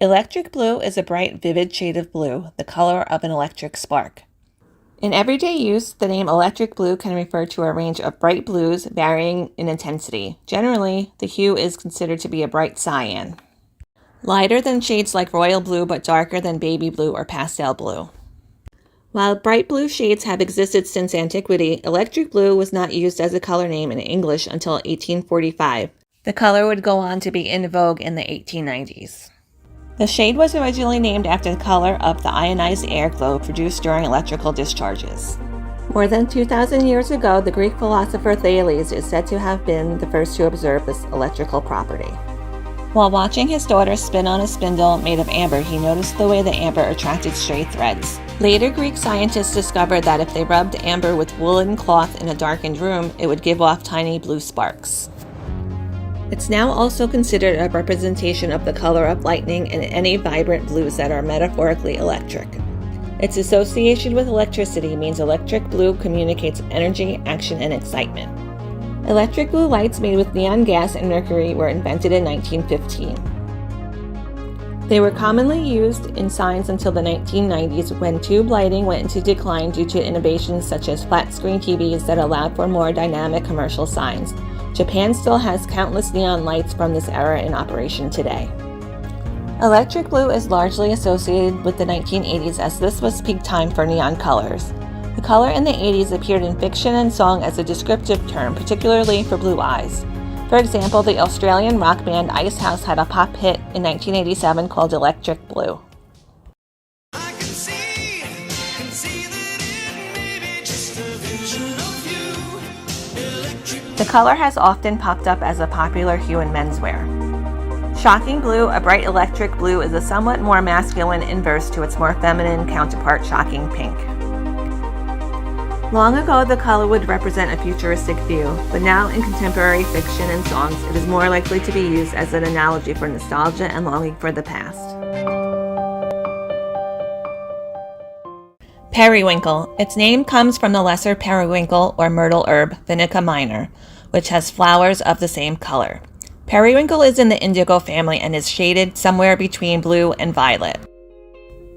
Electric blue is a bright, vivid shade of blue, the color of an electric spark. In everyday use, the name electric blue can refer to a range of bright blues varying in intensity. Generally, the hue is considered to be a bright cyan. Lighter than shades like royal blue but darker than baby blue or pastel blue. While bright blue shades have existed since antiquity, electric blue was not used as a color name in English until 1845. The color would go on to be in vogue in the 1890s. The shade was originally named after the color of the ionized air glow produced during electrical discharges. More than 2,000 years ago, the Greek philosopher Thales is said to have been the first to observe this electrical property. While watching his daughter spin on a spindle made of amber, he noticed the way the amber attracted stray threads. Later Greek scientists discovered that if they rubbed amber with woolen cloth in a darkened room, it would give off tiny blue sparks. It's now also considered a representation of the color of lightning and any vibrant blues that are metaphorically electric. Its association with electricity means electric blue communicates energy, action, and excitement. Electric blue lights made with neon gas and mercury were invented in 1915. They were commonly used in signs until the 1990s when tube lighting went into decline due to innovations such as flat-screen TVs that allowed for more dynamic commercial signs. Japan still has countless neon lights from this era in operation today. Electric blue is largely associated with the 1980s as this was peak time for neon colors. The color in the 80s appeared in fiction and song as a descriptive term, particularly for blue eyes. For example, the Australian rock band Icehouse had a pop hit in 1987 called Electric Blue. The color has often popped up as a popular hue in menswear. Shocking blue, a bright electric blue, is a somewhat more masculine inverse to its more feminine counterpart, shocking pink. Long ago, the color would represent a futuristic view, but now in contemporary fiction and songs, it is more likely to be used as an analogy for nostalgia and longing for the past. Periwinkle. Its name comes from the lesser periwinkle or myrtle herb, Vinica minor, which has flowers of the same color. Periwinkle is in the indigo family and is shaded somewhere between blue and violet.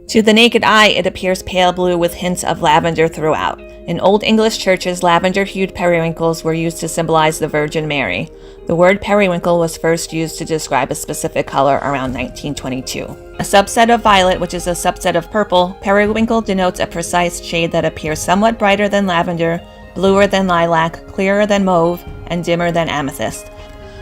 To the naked eye, it appears pale blue with hints of lavender throughout. In Old English churches, lavender-hued periwinkles were used to symbolize the Virgin Mary. The word periwinkle was first used to describe a specific color around 1922. A subset of violet, which is a subset of purple, periwinkle denotes a precise shade that appears somewhat brighter than lavender, bluer than lilac, clearer than mauve, and dimmer than amethyst.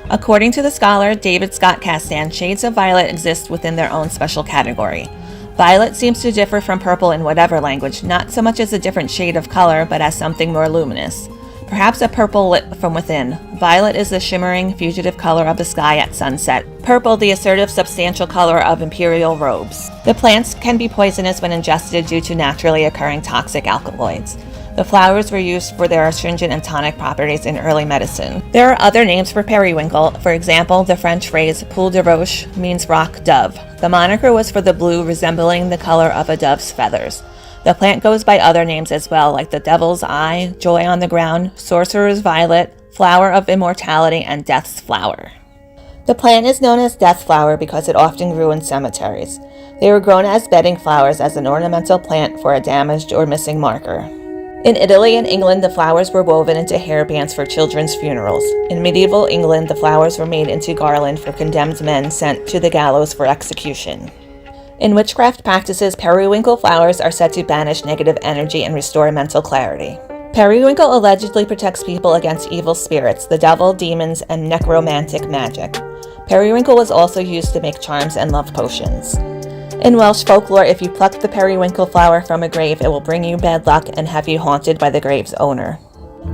According to the scholar David Scott Castan, shades of violet exist within their own special category. Violet seems to differ from purple in whatever language, not so much as a different shade of color, but as something more luminous. Perhaps a purple lit from within. Violet is the shimmering, fugitive color of the sky at sunset. Purple, the assertive, substantial color of imperial robes. The plants can be poisonous when ingested due to naturally occurring toxic alkaloids. The flowers were used for their astringent and tonic properties in early medicine. There are other names for periwinkle. For example, the French phrase poule de roche means rock dove. The moniker was for the blue resembling the color of a dove's feathers. The plant goes by other names as well, like the devil's eye, joy on the ground, sorcerer's violet, flower of immortality, and death's flower. The plant is known as death flower because it often grew in cemeteries. They were grown as bedding flowers as an ornamental plant for a damaged or missing marker. In Italy and England, the flowers were woven into hairbands for children's funerals. In medieval England, the flowers were made into garland for condemned men sent to the gallows for execution. In witchcraft practices, periwinkle flowers are said to banish negative energy and restore mental clarity. Periwinkle allegedly protects people against evil spirits, the devil, demons, and necromantic magic. Periwinkle was also used to make charms and love potions. In Welsh folklore, if you pluck the periwinkle flower from a grave, it will bring you bad luck and have you haunted by the grave's owner.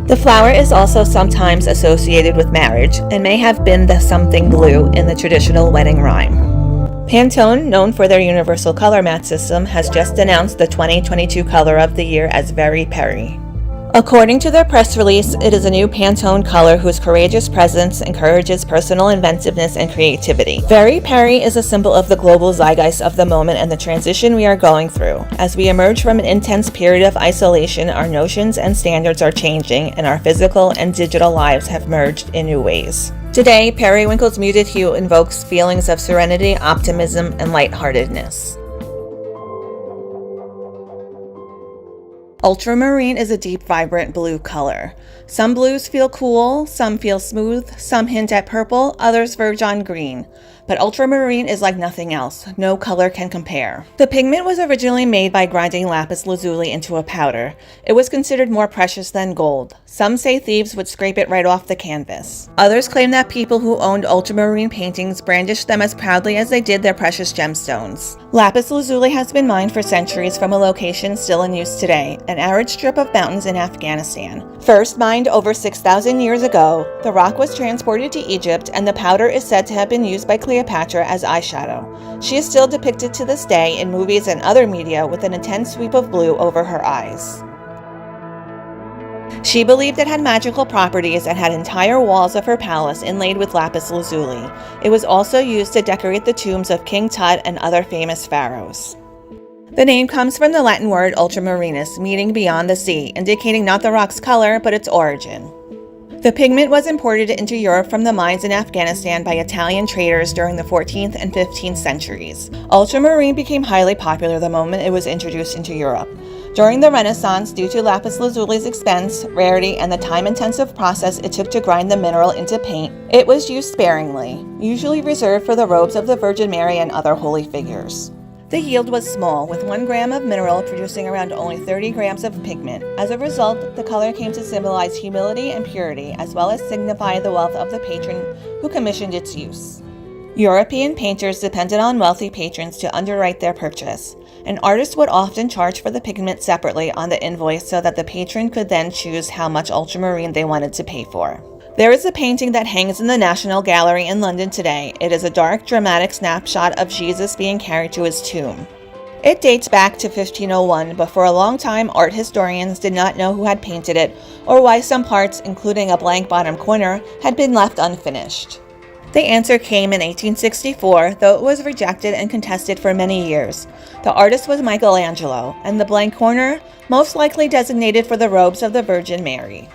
The flower is also sometimes associated with marriage and may have been the something blue in the traditional wedding rhyme. Pantone, known for their universal color matte system, has just announced the 2022 color of the year as Very Peri. According to their press release, it is a new Pantone color whose courageous presence encourages personal inventiveness and creativity. Very Perry is a symbol of the global zeitgeist of the moment and the transition we are going through. As we emerge from an intense period of isolation, our notions and standards are changing, and our physical and digital lives have merged in new ways. Today, periwinkle's muted hue invokes feelings of serenity, optimism, and lightheartedness. Ultramarine is a deep, vibrant blue color. Some blues feel cool, some feel smooth, some hint at purple, others verge on green. But ultramarine is like nothing else. No color can compare. The pigment was originally made by grinding lapis lazuli into a powder. It was considered more precious than gold. Some say thieves would scrape it right off the canvas. Others claim that people who owned ultramarine paintings brandished them as proudly as they did their precious gemstones. Lapis lazuli has been mined for centuries from a location still in use today, an arid strip of mountains in Afghanistan. First mined over 6,000 years ago, the rock was transported to Egypt, and the powder is said to have been used by Cleopatra as eyeshadow. She is still depicted to this day in movies and other media with an intense sweep of blue over her eyes. She believed it had magical properties and had entire walls of her palace inlaid with lapis lazuli. It was also used to decorate the tombs of King Tut and other famous pharaohs. The name comes from the Latin word ultramarinus, meaning beyond the sea, indicating not the rock's color, but its origin. The pigment was imported into Europe from the mines in Afghanistan by Italian traders during the 14th and 15th centuries. Ultramarine became highly popular the moment it was introduced into Europe. During the Renaissance, due to lapis lazuli's expense, rarity, and the time-intensive process it took to grind the mineral into paint, it was used sparingly, usually reserved for the robes of the Virgin Mary and other holy figures. The yield was small, with 1 gram of mineral producing around only 30 grams of pigment. As a result, the color came to symbolize humility and purity, as well as signify the wealth of the patron who commissioned its use. European painters depended on wealthy patrons to underwrite their purchase. An artist would often charge for the pigment separately on the invoice so that the patron could then choose how much ultramarine they wanted to pay for. There is a painting that hangs in the National Gallery in London today. It is a dark, dramatic snapshot of Jesus being carried to his tomb. It dates back to 1501, but for a long time, art historians did not know who had painted it or why some parts, including a blank bottom corner, had been left unfinished. The answer came in 1864, though it was rejected and contested for many years. The artist was Michelangelo, and the blank corner most likely designated for the robes of the Virgin Mary.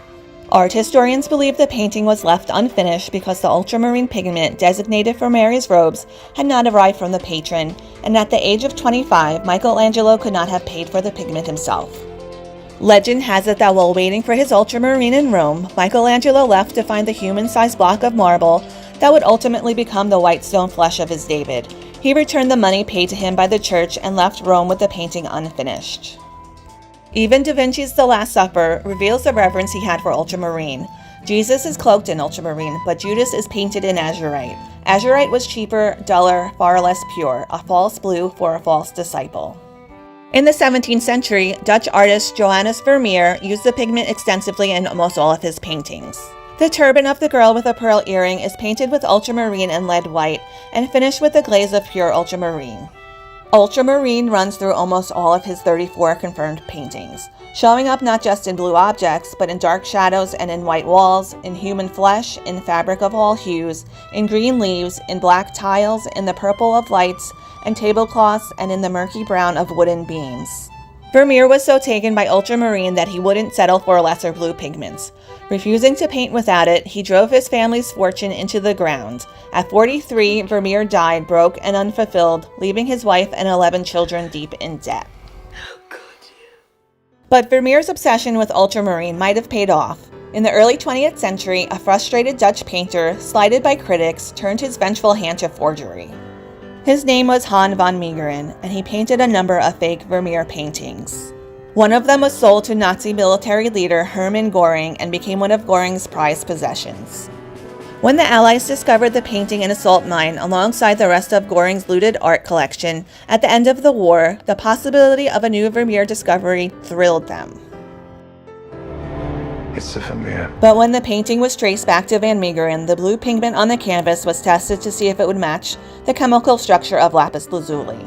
Art historians believe the painting was left unfinished because the ultramarine pigment designated for Mary's robes had not arrived from the patron, and at the age of 25, Michelangelo could not have paid for the pigment himself. Legend has it that while waiting for his ultramarine in Rome, Michelangelo left to find the human-sized block of marble that would ultimately become the white stone flesh of his David. He returned the money paid to him by the church and left Rome with the painting unfinished. Even Da Vinci's The Last Supper reveals the reverence he had for ultramarine. Jesus is cloaked in ultramarine, but Judas is painted in azurite. Azurite was cheaper, duller, far less pure, a false blue for a false disciple. In the 17th century, Dutch artist Johannes Vermeer used the pigment extensively in almost all of his paintings. The turban of the girl with a pearl earring is painted with ultramarine and lead white and finished with a glaze of pure ultramarine. Ultramarine runs through almost all of his 34 confirmed paintings, showing up not just in blue objects, but in dark shadows and in white walls, in human flesh, in fabric of all hues, in green leaves, in black tiles, in the purple of lights and tablecloths, and in the murky brown of wooden beams. Vermeer was so taken by ultramarine that he wouldn't settle for lesser blue pigments. Refusing to paint without it, he drove his family's fortune into the ground. At 43, Vermeer died broke and unfulfilled, leaving his wife and 11 children deep in debt. But Vermeer's obsession with ultramarine might have paid off. In the early 20th century, a frustrated Dutch painter, slighted by critics, turned his vengeful hand to forgery. His name was Han van Meegeren, and he painted a number of fake Vermeer paintings. One of them was sold to Nazi military leader Hermann Göring and became one of Göring's prized possessions. When the Allies discovered the painting in a salt mine alongside the rest of Göring's looted art collection at the end of the war, the possibility of a new Vermeer discovery thrilled them. It's a Vermeer. But when the painting was traced back to Van Meegeren, the blue pigment on the canvas was tested to see if it would match the chemical structure of lapis lazuli.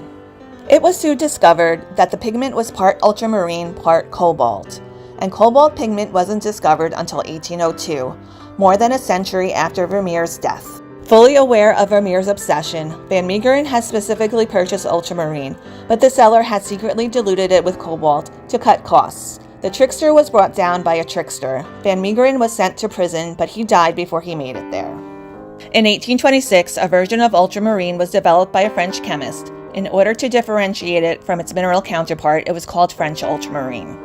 It was soon discovered that the pigment was part ultramarine, part cobalt. and cobalt pigment wasn't discovered until 1802, more than a century after Vermeer's death. Fully aware of Vermeer's obsession, Van Meegeren had specifically purchased ultramarine, but the seller had secretly diluted it with cobalt to cut costs. The trickster was brought down by a trickster. Van Meegeren was sent to prison, but he died before he made it there. In 1826, a version of ultramarine was developed by a French chemist. In order to differentiate it from its mineral counterpart, it was called French ultramarine.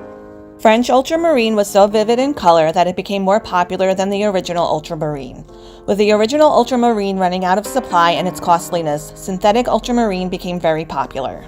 French ultramarine was so vivid in color that it became more popular than the original ultramarine. With the original ultramarine running out of supply and its costliness, synthetic ultramarine became very popular.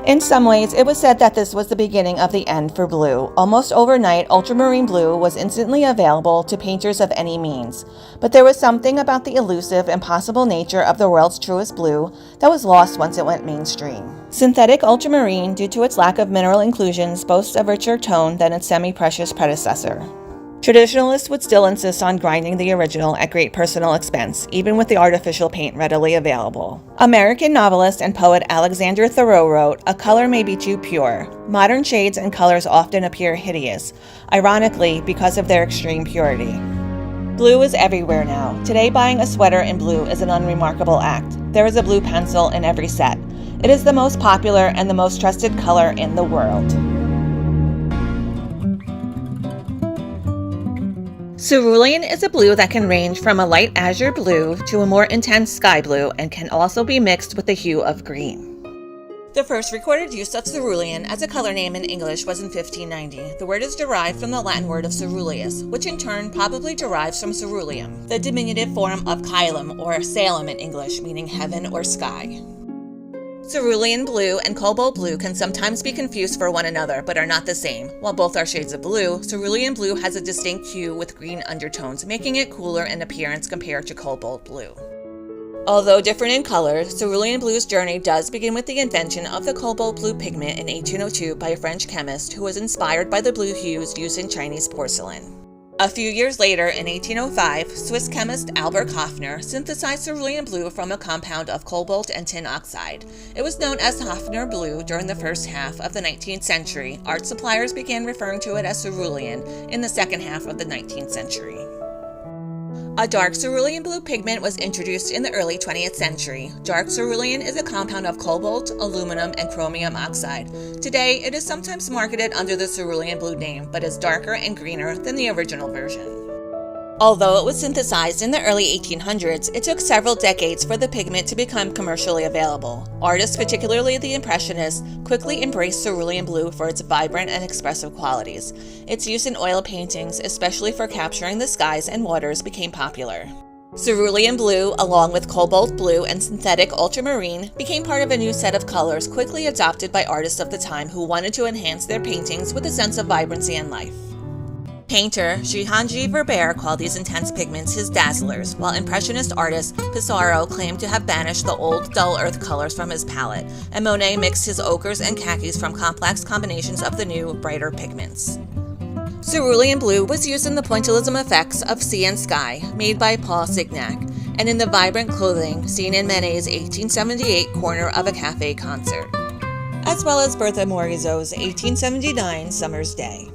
In some ways, it was said that this was the beginning of the end for blue. Almost overnight, ultramarine blue was instantly available to painters of any means. But there was something about the elusive, impossible nature of the world's truest blue that was lost once it went mainstream. Synthetic ultramarine, due to its lack of mineral inclusions, boasts a richer tone than its semi-precious predecessor. Traditionalists would still insist on grinding the original at great personal expense, even with the artificial paint readily available. American novelist and poet Alexander Thoreau wrote, "A color may be too pure. Modern shades and colors often appear hideous, ironically because of their extreme purity." Blue is everywhere now. Today, buying a sweater in blue is an unremarkable act. There is a blue pencil in every set. It is the most popular and the most trusted color in the world. Cerulean is a blue that can range from a light azure blue to a more intense sky blue and can also be mixed with the hue of green. The first recorded use of cerulean as a color name in English was in 1590. The word is derived from the Latin word of ceruleus, which in turn probably derives from ceruleum, the diminutive form of caelum or Salem in English, meaning heaven or sky. Cerulean blue and cobalt blue can sometimes be confused for one another, but are not the same. While both are shades of blue, cerulean blue has a distinct hue with green undertones, making it cooler in appearance compared to cobalt blue. Although different in color, cerulean blue's journey does begin with the invention of the cobalt blue pigment in 1802 by a French chemist who was inspired by the blue hues used in Chinese porcelain. A few years later, in 1805, Swiss chemist Albert Hofner synthesized cerulean blue from a compound of cobalt and tin oxide. It was known as Hofner blue during the first half of the 19th century. Art suppliers began referring to it as cerulean in the second half of the 19th century. A dark cerulean blue pigment was introduced in the early 20th century. Dark cerulean is a compound of cobalt, aluminum, and chromium oxide. Today, it is sometimes marketed under the cerulean blue name, but is darker and greener than the original version. Although it was synthesized in the early 1800s, it took several decades for the pigment to become commercially available. Artists, particularly the Impressionists, quickly embraced cerulean blue for its vibrant and expressive qualities. Its use in oil paintings, especially for capturing the skies and waters, became popular. Cerulean blue, along with cobalt blue and synthetic ultramarine, became part of a new set of colors quickly adopted by artists of the time who wanted to enhance their paintings with a sense of vibrancy and life. Painter Jehan-G. Verbeer called these intense pigments his dazzlers, while Impressionist artist Pissarro claimed to have banished the old, dull earth colors from his palette, and Monet mixed his ochres and khakis from complex combinations of the new, brighter pigments. Cerulean blue was used in the pointillism effects of sea and sky, made by Paul Signac, and in the vibrant clothing seen in Manet's 1878 Corner of a Cafe concert, as well as Bertha Morisot's 1879 Summer's Day.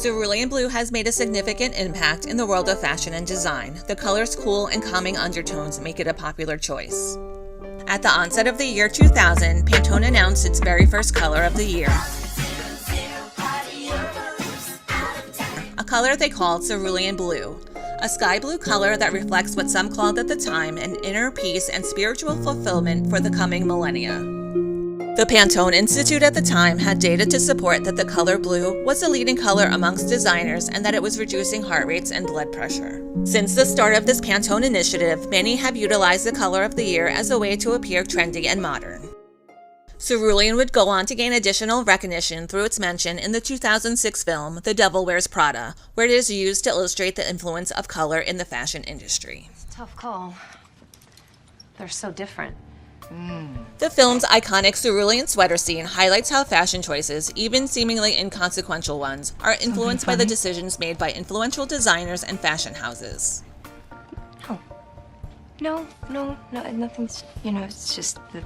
Cerulean blue has made a significant impact in the world of fashion and design. The color's cool and calming undertones make it a popular choice. At the onset of the year 2000, Pantone announced its very first color of the year, a color they called cerulean blue, a sky blue color that reflects what some called at the time an inner peace and spiritual fulfillment for the coming millennia. The Pantone Institute at the time had data to support that the color blue was the leading color amongst designers and that it was reducing heart rates and blood pressure. Since the start of this Pantone initiative, many have utilized the color of the year as a way to appear trendy and modern. Cerulean would go on to gain additional recognition through its mention in the 2006 film The Devil Wears Prada, where it is used to illustrate the influence of color in the fashion industry. It's a tough call. They're so different. The film's iconic cerulean sweater scene highlights how fashion choices, even seemingly inconsequential ones, are influenced by the decisions made by influential designers and fashion houses. Oh. No, nothing's, it's just that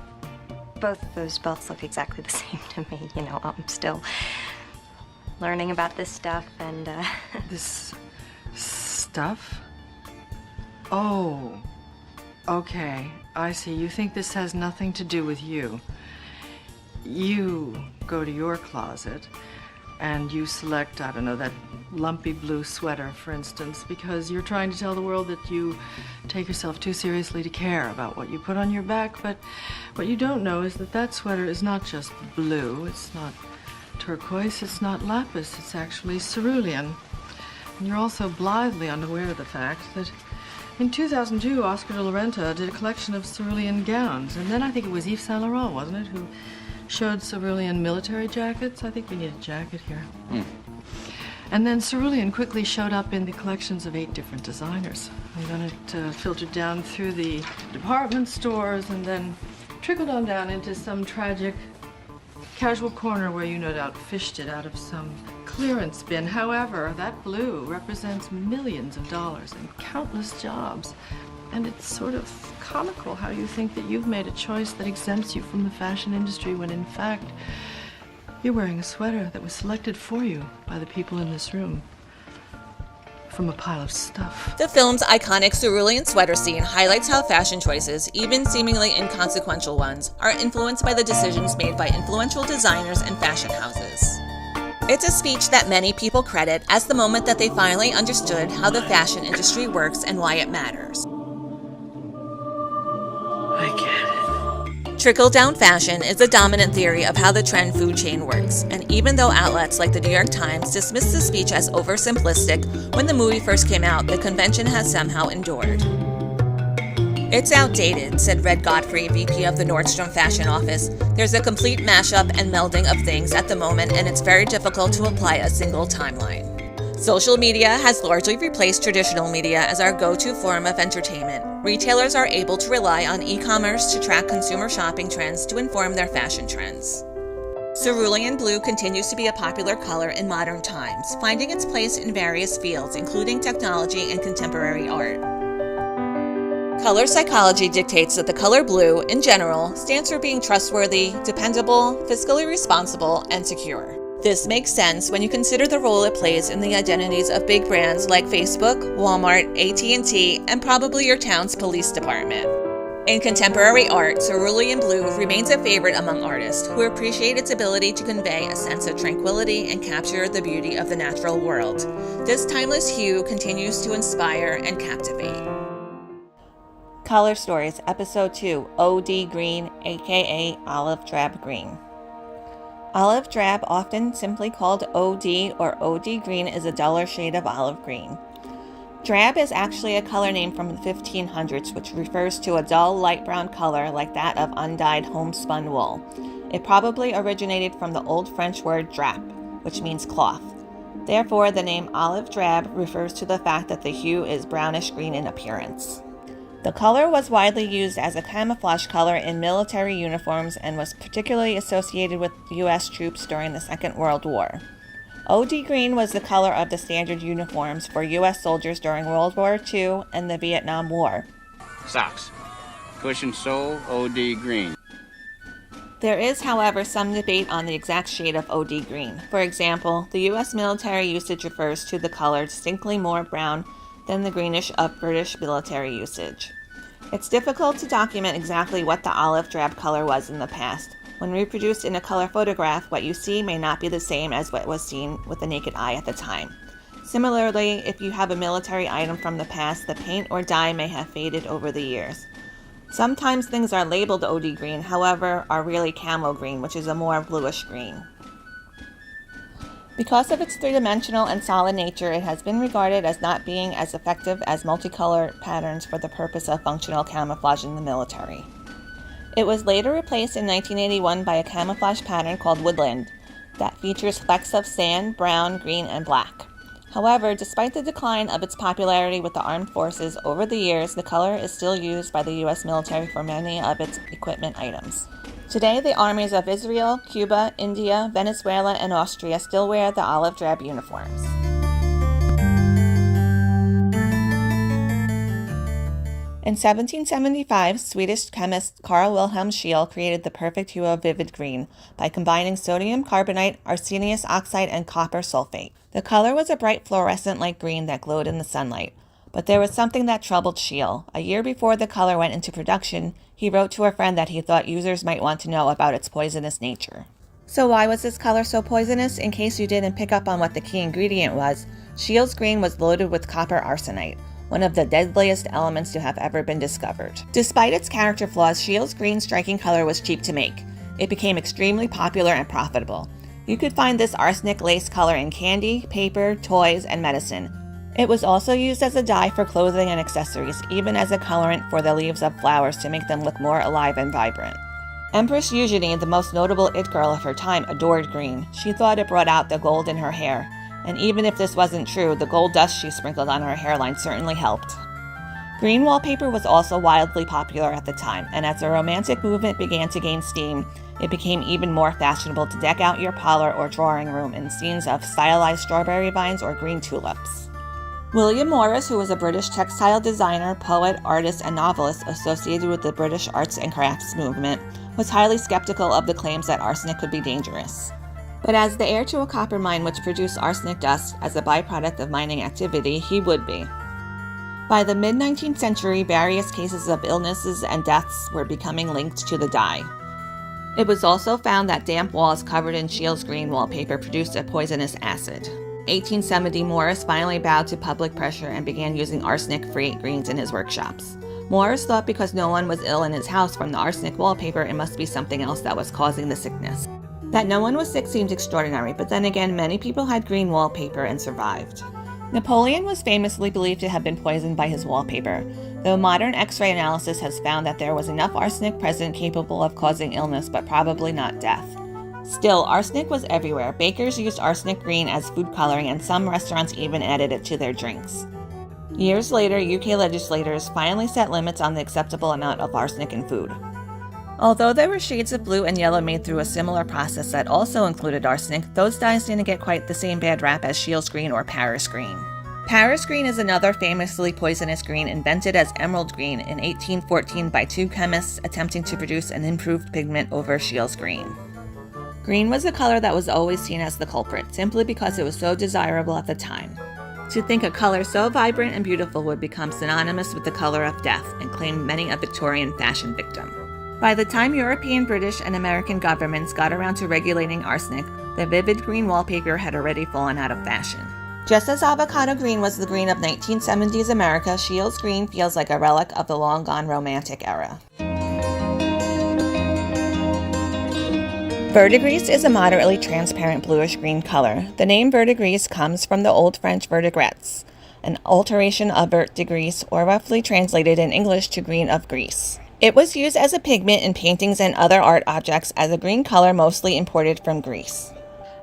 both those belts look exactly the same to me, still. learning about this stuff and, This stuff? Oh, okay. I see. You think this has nothing to do with you. You go to your closet and you select, I don't know, that lumpy blue sweater, for instance, because you're trying to tell the world that you take yourself too seriously to care about what you put on your back. But what you don't know is that that sweater is not just blue, it's not turquoise, it's not lapis, it's actually cerulean. And you're also blithely unaware of the fact that in 2002, Oscar de la Renta did a collection of cerulean gowns, and then I think it was Yves Saint Laurent, wasn't it, who showed cerulean military jackets. I think we need a jacket here. And then cerulean quickly showed up in the collections of 8 different designers. And then it filtered down through the department stores and then trickled on down into some tragic casual corner where you no doubt fished it out of some clearance bin. However, that blue represents millions of dollars and countless jobs. And it's sort of comical how you think that you've made a choice that exempts you from the fashion industry when in fact you're wearing a sweater that was selected for you by the people in this room from a pile of stuff. The film's iconic cerulean sweater scene highlights how fashion choices, even seemingly inconsequential ones, are influenced by the decisions made by influential designers and fashion houses. It's a speech that many people credit as the moment that they finally understood how the fashion industry works and why it matters. I get it. Trickle-down fashion is a dominant theory of how the trend food chain works, and even though outlets like the New York Times dismissed the speech as oversimplistic when the movie first came out, the convention has somehow endured. "It's outdated," said Red Godfrey, VP of the Nordstrom fashion office. "There's a complete mashup and melding of things at the moment, and it's very difficult to apply a single timeline." Social media has largely replaced traditional media as our go-to form of entertainment. Retailers are able to rely on e-commerce to track consumer shopping trends to inform their fashion trends. Cerulean blue continues to be a popular color in modern times, finding its place in various fields, including technology and contemporary art. Color psychology dictates that the color blue, in general, stands for being trustworthy, dependable, fiscally responsible, and secure. This makes sense when you consider the role it plays in the identities of big brands like Facebook, Walmart, AT&T, and probably your town's police department. In contemporary art, cerulean blue remains a favorite among artists who appreciate its ability to convey a sense of tranquility and capture the beauty of the natural world. This timeless hue continues to inspire and captivate. Color Stories, Episode 2, OD Green, aka Olive Drab Green. Olive drab, often simply called OD or OD green, is a duller shade of olive green. Drab is actually a color name from the 1500s, which refers to a dull light brown color like that of undyed homespun wool. It probably originated from the Old French word drap, which means cloth. Therefore, the name olive drab refers to the fact that the hue is brownish green in appearance. The color was widely used as a camouflage color in military uniforms and was particularly associated with U.S. troops during the Second World War. OD green was the color of the standard uniforms for U.S. soldiers during World War II and the Vietnam War. Socks. Cushion sole, OD green. There is, however, some debate on the exact shade of OD green. For example, the U.S. military usage refers to the color distinctly more brown than the greenish of British military usage. It's difficult to document exactly what the olive drab color was in the past. When reproduced in a color photograph, what you see may not be the same as what was seen with the naked eye at the time. Similarly, if you have a military item from the past, the paint or dye may have faded over the years. Sometimes things are labeled OD green, however, are really camo green, which is a more bluish green. Because of its three-dimensional and solid nature, it has been regarded as not being as effective as multicolor patterns for the purpose of functional camouflage in the military. It was later replaced in 1981 by a camouflage pattern called Woodland that features flecks of sand, brown, green, and black. However, despite the decline of its popularity with the armed forces over the years, the color is still used by the U.S. military for many of its equipment items. Today, the armies of Israel, Cuba, India, Venezuela, and Austria still wear the olive drab uniforms. In 1775, Swedish chemist Carl Wilhelm Scheele created the perfect hue of vivid green by combining sodium carbonate, arsenious oxide, and copper sulfate. The color was a bright fluorescent-like green that glowed in the sunlight. But there was something that troubled Scheele. A year before the color went into production, he wrote to a friend that he thought users might want to know about its poisonous nature. So why was this color so poisonous? In case you didn't pick up on what the key ingredient was, Scheele's green was loaded with copper arsenite, one of the deadliest elements to have ever been discovered. Despite its character flaws, Scheele's green striking color was cheap to make. It became extremely popular and profitable. You could find this arsenic lace color in candy, paper, toys, and medicine. It was also used as a dye for clothing and accessories, even as a colorant for the leaves of flowers to make them look more alive and vibrant. Empress Eugenie, the most notable it girl of her time, adored green. She thought it brought out the gold in her hair. And even if this wasn't true, the gold dust she sprinkled on her hairline certainly helped. Green wallpaper was also wildly popular at the time, and as the Romantic movement began to gain steam, it became even more fashionable to deck out your parlor or drawing room in scenes of stylized strawberry vines or green tulips. William Morris, who was a British textile designer, poet, artist, and novelist associated with the British arts and crafts movement, was highly skeptical of the claims that arsenic could be dangerous. But as the heir to a copper mine which produced arsenic dust as a byproduct of mining activity, he would be. By the mid-19th century, various cases of illnesses and deaths were becoming linked to the dye. It was also found that damp walls covered in Scheele's green wallpaper produced a poisonous acid. 1870, Morris finally bowed to public pressure and began using arsenic-free greens in his workshops. Morris thought because no one was ill in his house from the arsenic wallpaper, it must be something else that was causing the sickness. That no one was sick seemed extraordinary, but then again, many people had green wallpaper and survived. Napoleon was famously believed to have been poisoned by his wallpaper, though modern X-ray analysis has found that there was enough arsenic present capable of causing illness, but probably not death. Still, arsenic was everywhere. Bakers used arsenic green as food coloring, and some restaurants even added it to their drinks. Years later, UK legislators finally set limits on the acceptable amount of arsenic in food. Although there were shades of blue and yellow made through a similar process that also included arsenic, those dyes didn't get quite the same bad rap as Scheele's green or Paris green. Paris green is another famously poisonous green invented as emerald green in 1814 by two chemists attempting to produce an improved pigment over Scheele's green. Green was a color that was always seen as the culprit, simply because it was so desirable at the time. To think a color so vibrant and beautiful would become synonymous with the color of death and claim many a Victorian fashion victim. By the time European, British, and American governments got around to regulating arsenic, the vivid green wallpaper had already fallen out of fashion. Just as avocado green was the green of 1970s America, Scheele's green feels like a relic of the long-gone Romantic era. Verdigris is a moderately transparent bluish-green color. The name verdigris comes from the Old French verdigris, an alteration of vert de gris, or roughly translated in English to green of grease. It was used as a pigment in paintings and other art objects as a green color mostly imported from Greece.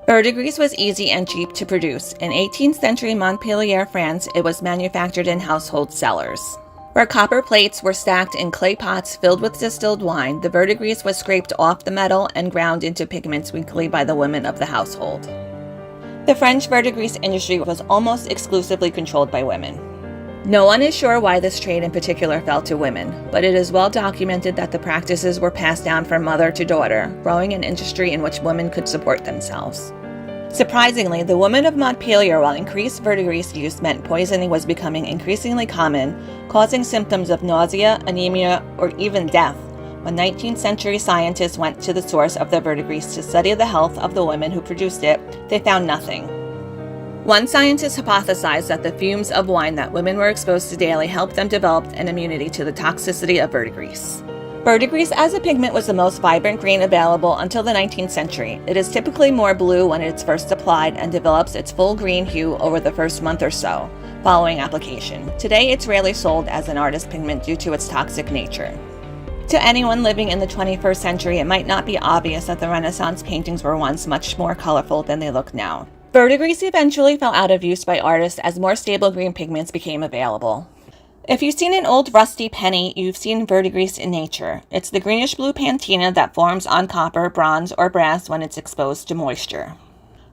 Verdigris was easy and cheap to produce. In 18th century Montpellier, France, it was manufactured in household cellars. Where copper plates were stacked in clay pots filled with distilled wine, the verdigris was scraped off the metal and ground into pigments weekly by the women of the household. The French verdigris industry was almost exclusively controlled by women. No one is sure why this trade in particular fell to women, but it is well documented that the practices were passed down from mother to daughter, growing an industry in which women could support themselves. Surprisingly, the women of Montpellier, while increased verdigris use meant poisoning was becoming increasingly common, causing symptoms of nausea, anemia, or even death, when 19th century scientists went to the source of the verdigris to study the health of the women who produced it, they found nothing. One scientist hypothesized that the fumes of wine that women were exposed to daily helped them develop an immunity to the toxicity of verdigris. Verdigris as a pigment was the most vibrant green available until the 19th century. It is typically more blue when it's first applied and develops its full green hue over the first month or so, following application. Today, it's rarely sold as an artist pigment due to its toxic nature. To anyone living in the 21st century, it might not be obvious that the Renaissance paintings were once much more colorful than they look now. Verdigris eventually fell out of use by artists as more stable green pigments became available. If you've seen an old rusty penny, you've seen verdigris in nature. It's the greenish-blue patina that forms on copper, bronze, or brass when it's exposed to moisture.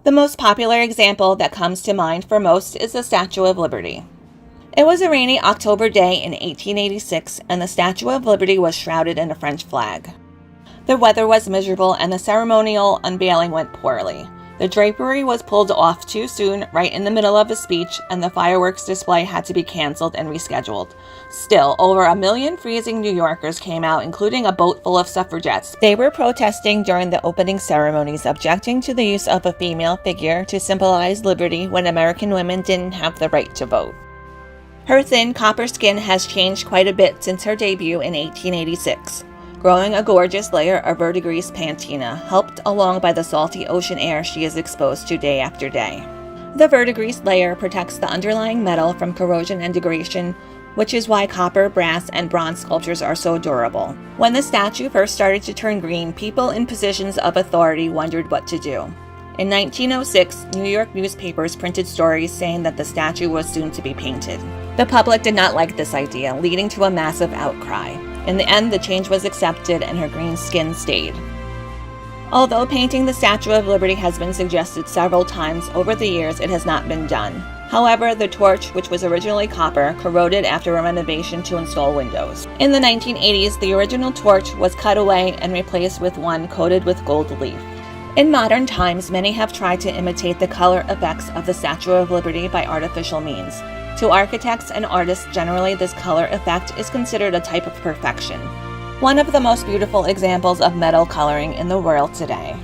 The most popular example that comes to mind for most is the Statue of Liberty. It was a rainy October day in 1886, and the Statue of Liberty was shrouded in a French flag. The weather was miserable, and the ceremonial unveiling went poorly. The drapery was pulled off too soon, right in the middle of a speech, and the fireworks display had to be canceled and rescheduled. Still, over 1 million freezing New Yorkers came out, including a boat full of suffragettes. They were protesting during the opening ceremonies, objecting to the use of a female figure to symbolize liberty when American women didn't have the right to vote. Her thin copper skin has changed quite a bit since her debut in 1886. Growing a gorgeous layer of verdigris patina, helped along by the salty ocean air she is exposed to day after day. The verdigris layer protects the underlying metal from corrosion and degradation, which is why copper, brass, and bronze sculptures are so durable. When the statue first started to turn green, people in positions of authority wondered what to do. In 1906, New York newspapers printed stories saying that the statue was soon to be painted. The public did not like this idea, leading to a massive outcry. In the end, the change was accepted and her green skin stayed. Although painting the Statue of Liberty has been suggested several times over the years, it has not been done. However, the torch, which was originally copper, corroded after a renovation to install windows. In the 1980s, the original torch was cut away and replaced with one coated with gold leaf. In modern times, many have tried to imitate the color effects of the Statue of Liberty by artificial means. To architects and artists generally, this color effect is considered a type of perfection. One of the most beautiful examples of metal coloring in the world today.